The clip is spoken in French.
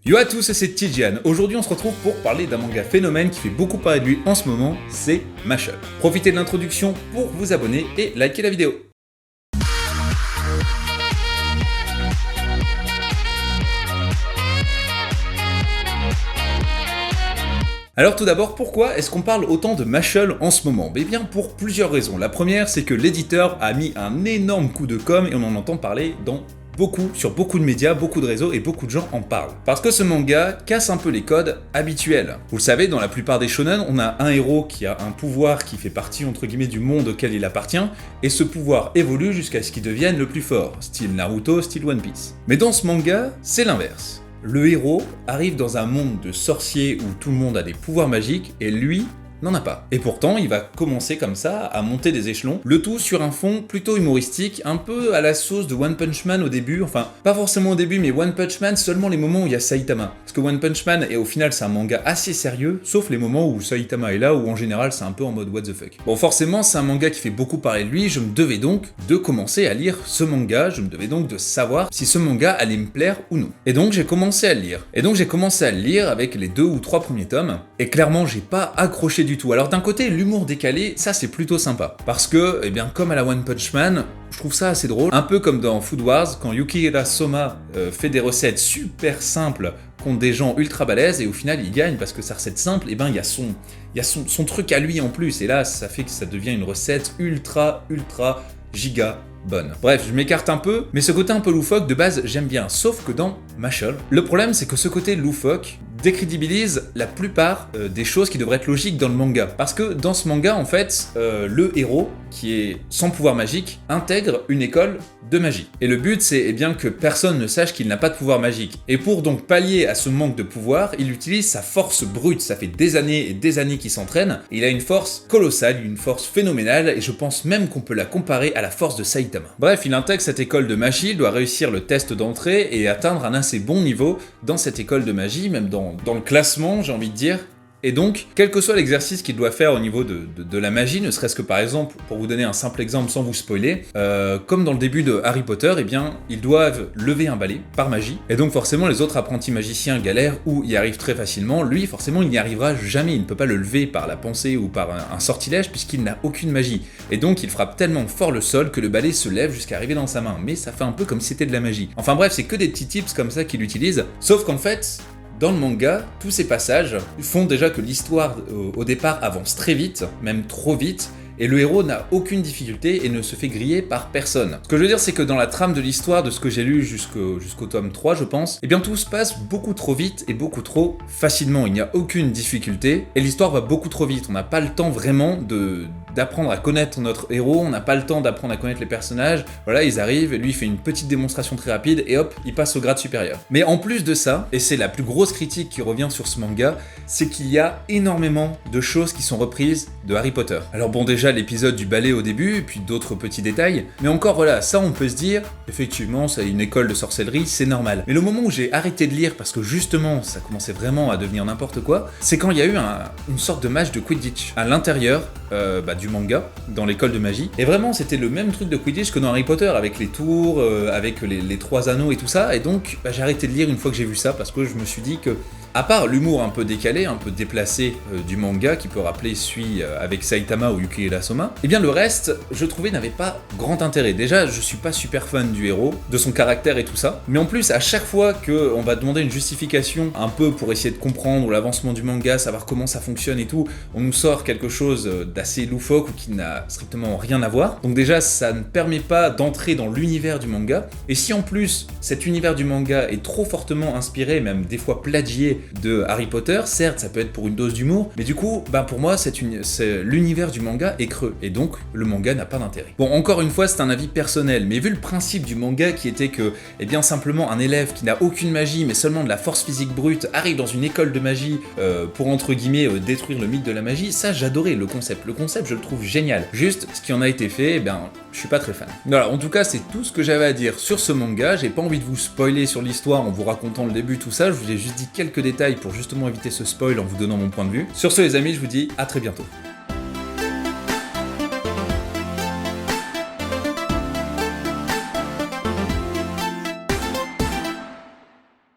Yo à tous, c'est Tidiane. Aujourd'hui on se retrouve pour parler d'un manga phénomène qui fait beaucoup parler de lui en ce moment, c'est Mashle. Profitez de l'introduction pour vous abonner et liker la vidéo. Alors tout d'abord, pourquoi est-ce qu'on parle autant de Mashle en ce moment? Eh bien pour plusieurs raisons. La première, c'est que l'éditeur a mis un énorme coup de com' et on en entend parler sur beaucoup de médias, beaucoup de réseaux et beaucoup de gens en parlent. Parce que ce manga casse un peu les codes habituels. Vous le savez, dans la plupart des shonen, on a un héros qui a un pouvoir qui fait partie entre guillemets du monde auquel il appartient, et ce pouvoir évolue jusqu'à ce qu'il devienne le plus fort, style Naruto, style One Piece. Mais dans ce manga, c'est l'inverse. Le héros arrive dans un monde de sorciers où tout le monde a des pouvoirs magiques, et lui n'en a pas. Et pourtant, il va commencer comme ça à monter des échelons, le tout sur un fond plutôt humoristique, un peu à la sauce de One Punch Man au début, enfin, pas forcément au début, mais One Punch Man seulement les moments où il y a Saitama. Parce que One Punch Man, et au final, c'est un manga assez sérieux, sauf les moments où Saitama est là, où en général, c'est un peu en mode what the fuck. Bon, forcément, c'est un manga qui fait beaucoup parler de lui, je me devais donc de commencer à lire ce manga, je me devais donc de savoir si ce manga allait me plaire ou non. Et donc, j'ai commencé à le lire. Avec les 2 ou 3 premiers tomes, et clairement, j'ai pas accroché du tout. Alors d'un côté, l'humour décalé, ça c'est plutôt sympa. Parce que, eh bien, comme à la One Punch Man, je trouve ça assez drôle. Un peu comme dans Food Wars, quand Yukihira Soma fait des recettes super simples contre des gens ultra balèzes, et au final il gagne parce que sa recette simple, eh ben il y a son truc à lui en plus, et là ça fait que ça devient une recette ultra giga bonne. Bref, je m'écarte un peu, mais ce côté un peu loufoque, de base, j'aime bien, sauf que dans Mashle, le problème c'est que ce côté loufoque décrédibilise la plupart des choses qui devraient être logiques dans le manga. Parce que dans ce manga, en fait, le héros, qui est sans pouvoir magique, intègre une école de magie. Et le but, c'est bien que personne ne sache qu'il n'a pas de pouvoir magique. Et pour donc pallier à ce manque de pouvoir, il utilise sa force brute. Ça fait des années et des années qu'il s'entraîne. Il a une force colossale, une force phénoménale, et je pense même qu'on peut la comparer à la force de Saitama. Bref, il intègre cette école de magie, il doit réussir le test d'entrée et atteindre un assez bon niveau dans cette école de magie, même dans le classement, j'ai envie de dire. Et donc, quel que soit l'exercice qu'il doit faire au niveau de la magie, ne serait-ce que par exemple, pour vous donner un simple exemple sans vous spoiler, comme dans le début de Harry Potter, eh bien, ils doivent lever un balai par magie, et donc forcément les autres apprentis magiciens galèrent ou y arrivent très facilement. Lui, forcément, il n'y arrivera jamais, il ne peut pas le lever par la pensée ou par un sortilège puisqu'il n'a aucune magie. Et donc, il frappe tellement fort le sol que le balai se lève jusqu'à arriver dans sa main, mais ça fait un peu comme si c'était de la magie. Enfin bref, c'est que des petits tips comme ça qu'il utilise, sauf qu'en fait, dans le manga, tous ces passages font déjà que l'histoire au départ avance très vite, même trop vite, et le héros n'a aucune difficulté et ne se fait griller par personne. Ce que je veux dire, c'est que dans la trame de l'histoire, de ce que j'ai lu jusqu'au tome 3, je pense, eh bien tout se passe beaucoup trop vite et beaucoup trop facilement. Il n'y a aucune difficulté et l'histoire va beaucoup trop vite. On n'a pas le temps vraiment d'apprendre à connaître notre héros, on n'a pas le temps d'apprendre à connaître les personnages. Voilà, ils arrivent, et lui il fait une petite démonstration très rapide et hop, il passe au grade supérieur. Mais en plus de ça, et c'est la plus grosse critique qui revient sur ce manga, c'est qu'il y a énormément de choses qui sont reprises de Harry Potter. Alors bon, déjà l'épisode du balai au début, et puis d'autres petits détails, mais encore voilà, ça on peut se dire, effectivement, c'est une école de sorcellerie, c'est normal. Mais le moment où j'ai arrêté de lire, parce que justement, ça commençait vraiment à devenir n'importe quoi, c'est quand il y a eu une sorte de match de Quidditch à l'intérieur du manga, dans l'école de magie, et vraiment c'était le même truc de Quidditch que dans Harry Potter, avec les tours, avec les 3 anneaux et tout ça, et donc j'ai arrêté de lire une fois que j'ai vu ça, parce que je me suis dit que, à part l'humour un peu décalé, un peu déplacé du manga, qui peut rappeler celui avec Saitama ou Yukihira Soma, et bien le reste, je trouvais, n'avait pas grand intérêt. Déjà, je suis pas super fan du héros, de son caractère et tout ça, mais en plus, à chaque fois qu'on va demander une justification, un peu pour essayer de comprendre l'avancement du manga, savoir comment ça fonctionne et tout, on nous sort quelque chose d'assez loufoque ou qui n'a strictement rien à voir. Donc déjà, ça ne permet pas d'entrer dans l'univers du manga, et si en plus, cet univers du manga est trop fortement inspiré, même des fois plagié, de Harry Potter, certes ça peut être pour une dose d'humour, mais du coup, pour moi l'univers du manga est creux, et donc le manga n'a pas d'intérêt. Bon, encore une fois, c'est un avis personnel, mais vu le principe du manga qui était que, simplement un élève qui n'a aucune magie, mais seulement de la force physique brute, arrive dans une école de magie pour entre guillemets détruire le mythe de la magie, ça j'adorais le concept. Le concept, je le trouve génial. Juste, ce qui en a été fait, je suis pas très fan. Voilà, en tout cas, c'est tout ce que j'avais à dire sur ce manga. J'ai pas envie de vous spoiler sur l'histoire en vous racontant le début, tout ça. Je vous ai juste dit quelques détails pour justement éviter ce spoil en vous donnant mon point de vue. Sur ce, les amis, je vous dis à très bientôt.